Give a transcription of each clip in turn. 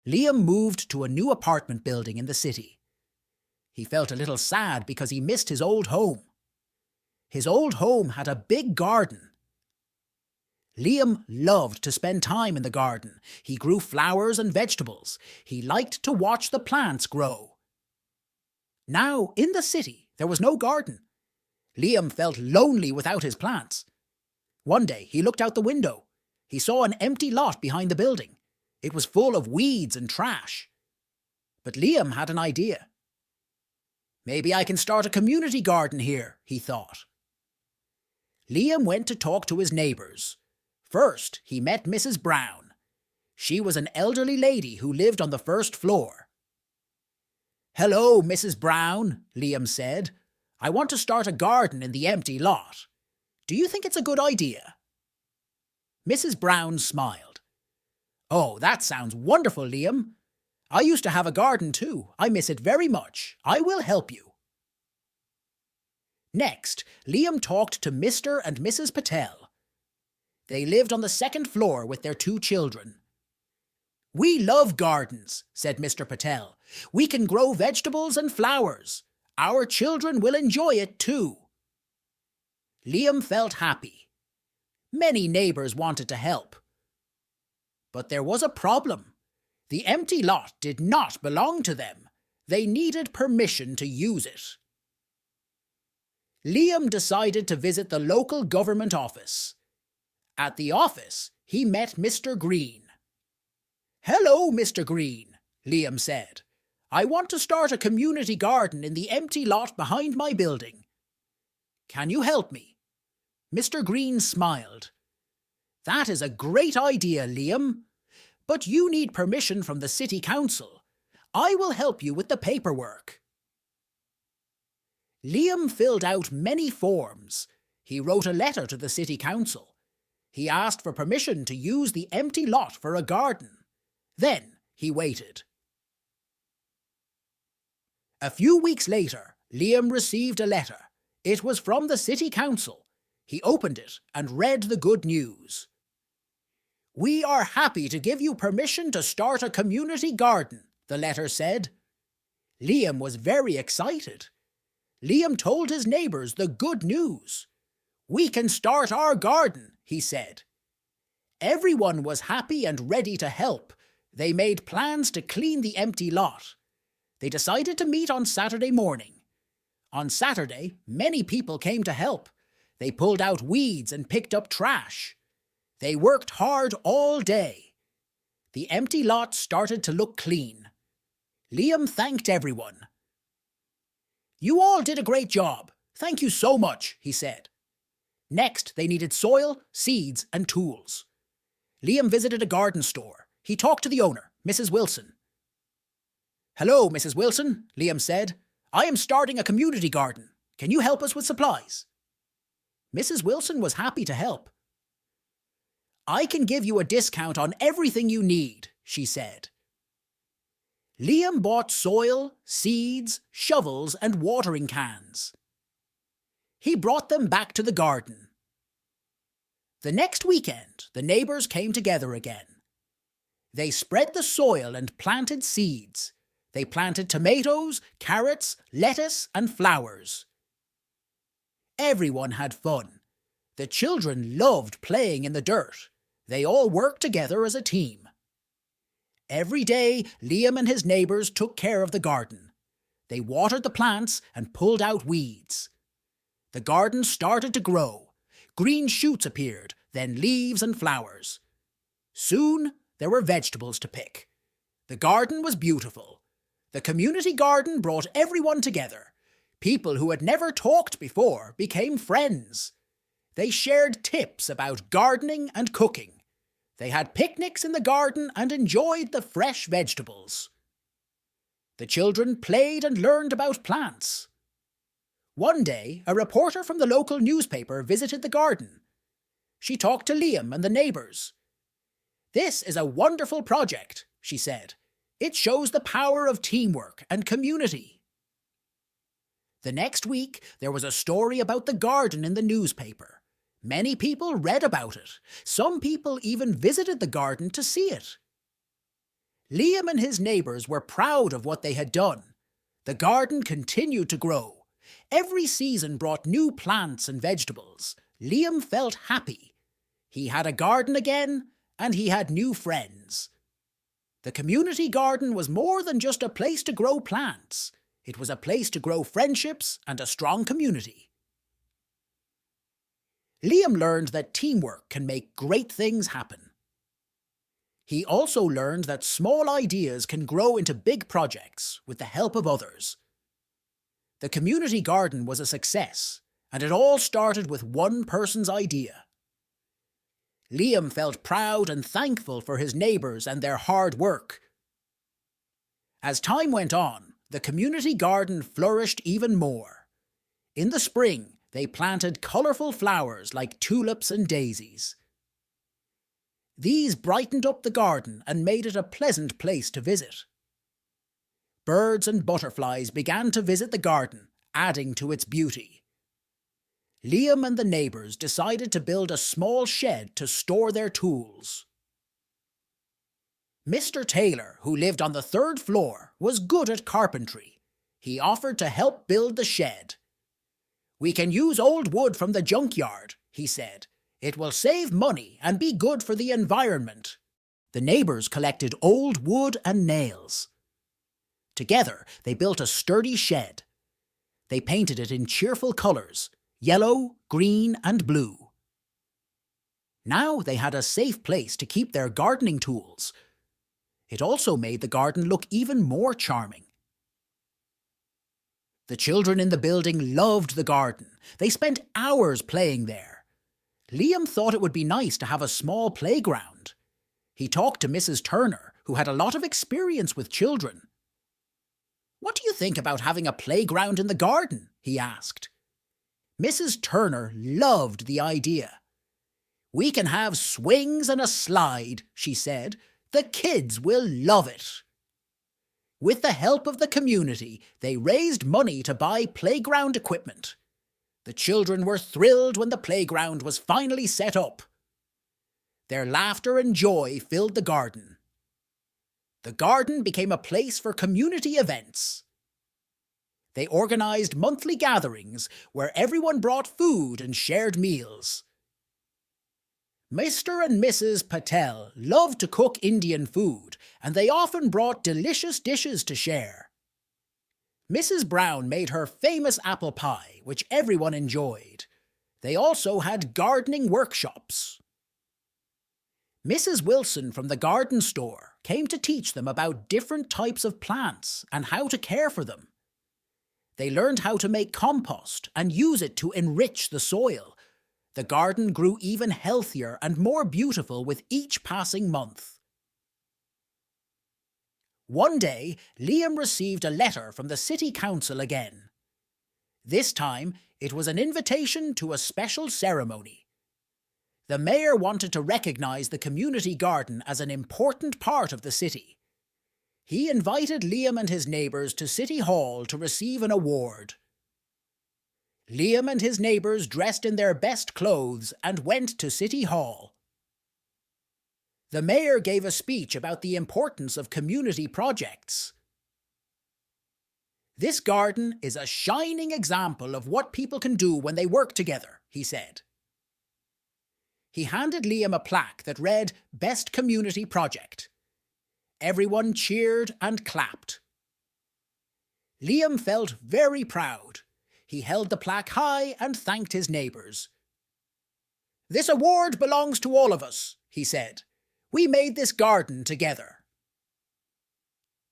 Liam moved to a new apartment building in the city. He felt a little sad because he missed his old home. His old home had a big garden. Liam loved to spend time in the garden. He grew flowers and vegetables. He liked to watch the plants grow. Now, in the city, there was no garden. Liam felt lonely without his plants. One day, he looked out the window. He saw an empty lot behind the building. It was full of weeds and trash. But Liam had an idea. Maybe I can start a community garden here, he thought. Liam went to talk to his neighbours. First, he met Mrs. Brown. She was an elderly lady who lived on the first floor. "Hello, Mrs. Brown," Liam said. "I want to start a garden in the empty lot. Do you think it's a good idea?" Mrs. Brown smiled. "Oh, that sounds wonderful, Liam. I used to have a garden too. I miss it very much. I will help you." Next, Liam talked to Mr. and Mrs. Patel. They lived on the second floor with their 2 children. "We love gardens," said Mr. Patel. "We can grow vegetables and flowers. Our children will enjoy it too." Liam felt happy. Many neighbours wanted to help. But there was a problem. The empty lot did not belong to them. They needed permission to use it. Liam decided to visit the local government office. At the office, he met Mr. Green. "Hello, Mr. Green," Liam said. "I want to start a community garden in the empty lot behind my building. Can you help me?" Mr. Green smiled. "That is a great idea, Liam. But you need permission from the city council. I will help you with the paperwork." Liam filled out many forms. He wrote a letter to the city council. He asked for permission to use the empty lot for a garden. Then he waited. A few weeks later, Liam received a letter. It was from the city council. He opened it and read the good news. "We are happy to give you permission to start a community garden," the letter said. Liam was very excited. Liam told his neighbours the good news. "We can start our garden," he said. Everyone was happy and ready to help. They made plans to clean the empty lot. They decided to meet on Saturday morning. On Saturday, many people came to help. They pulled out weeds and picked up trash. They worked hard all day. The empty lot started to look clean. Liam thanked everyone. "You all did a great job. Thank you so much," he said. Next, they needed soil, seeds, and tools. Liam visited a garden store. He talked to the owner, Mrs. Wilson. "Hello, Mrs. Wilson," Liam said. "I am starting a community garden. Can you help us with supplies?" Mrs. Wilson was happy to help. "I can give you a discount on everything you need," she said. Liam bought soil, seeds, shovels, and watering cans. He brought them back to the garden. The next weekend, the neighbours came together again. They spread the soil and planted seeds. They planted tomatoes, carrots, lettuce, and flowers. Everyone had fun. The children loved playing in the dirt. They all worked together as a team. Every day, Liam and his neighbours took care of the garden. They watered the plants and pulled out weeds. The garden started to grow. Green shoots appeared, then leaves and flowers. Soon, there were vegetables to pick. The garden was beautiful. The community garden brought everyone together. People who had never talked before became friends. They shared tips about gardening and cooking. They had picnics in the garden and enjoyed the fresh vegetables. The children played and learned about plants. One day, a reporter from the local newspaper visited the garden. She talked to Liam and the neighbours. "This is a wonderful project," she said. "It shows the power of teamwork and community." The next week, there was a story about the garden in the newspaper. Many people read about it. Some people even visited the garden to see it. Liam and his neighbours were proud of what they had done. The garden continued to grow. Every season brought new plants and vegetables. Liam felt happy. He had a garden again, and he had new friends. The community garden was more than just a place to grow plants. It was a place to grow friendships and a strong community. Liam learned that teamwork can make great things happen. He also learned that small ideas can grow into big projects with the help of others. The community garden was a success, and it all started with one person's idea. Liam felt proud and thankful for his neighbours and their hard work. As time went on, the community garden flourished even more. In the spring, they planted colourful flowers like tulips and daisies. These brightened up the garden and made it a pleasant place to visit. Birds and butterflies began to visit the garden, adding to its beauty. Liam and the neighbours decided to build a small shed to store their tools. Mr. Taylor, who lived on the 3rd floor, was good at carpentry. He offered to help build the shed. "We can use old wood from the junkyard," he said. "It will save money and be good for the environment." The neighbours collected old wood and nails. Together, they built a sturdy shed. They painted it in cheerful colours: yellow, green, and blue. Now they had a safe place to keep their gardening tools. It also made the garden look even more charming. The children in the building loved the garden. They spent hours playing there. Liam thought it would be nice to have a small playground. He talked to Mrs. Turner, who had a lot of experience with children. "What do you think about having a playground in the garden?" he asked. Mrs. Turner loved the idea. "We can have swings and a slide," she said. "The kids will love it." With the help of the community, they raised money to buy playground equipment. The children were thrilled when the playground was finally set up. Their laughter and joy filled the garden. The garden became a place for community events. They organised monthly gatherings where everyone brought food and shared meals. Mr. and Mrs. Patel loved to cook Indian food, and they often brought delicious dishes to share. Mrs. Brown made her famous apple pie, which everyone enjoyed. They also had gardening workshops. Mrs. Wilson from the garden store came to teach them about different types of plants and how to care for them. They learned how to make compost and use it to enrich the soil. The garden grew even healthier and more beautiful with each passing month. One day, Liam received a letter from the city council again. This time, it was an invitation to a special ceremony. The mayor wanted to recognise the community garden as an important part of the city. He invited Liam and his neighbours to City Hall to receive an award. Liam and his neighbours dressed in their best clothes and went to City Hall. The mayor gave a speech about the importance of community projects. "This garden is a shining example of what people can do when they work together," he said. He handed Liam a plaque that read, "Best Community Project." Everyone cheered and clapped. Liam felt very proud. He held the plaque high and thanked his neighbours. "This award belongs to all of us," he said. "We made this garden together."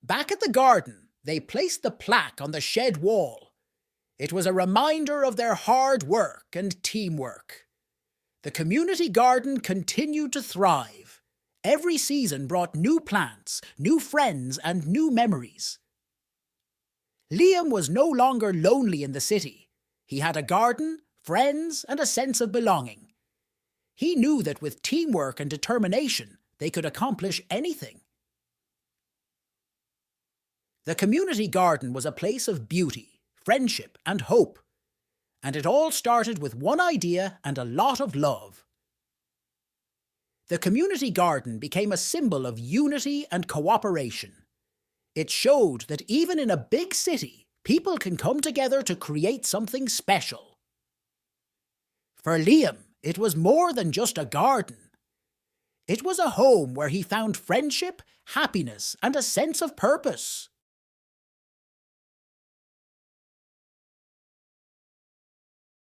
Back at the garden, they placed the plaque on the shed wall. It was a reminder of their hard work and teamwork. The community garden continued to thrive. Every season brought new plants, new friends, and new memories. Liam was no longer lonely in the city. He had a garden, friends, and a sense of belonging. He knew that with teamwork and determination, they could accomplish anything. The community garden was a place of beauty, friendship, and hope. And it all started with one idea and a lot of love. The community garden became a symbol of unity and cooperation. It showed that even in a big city, people can come together to create something special. For Liam, it was more than just a garden. It was a home where he found friendship, happiness, and a sense of purpose.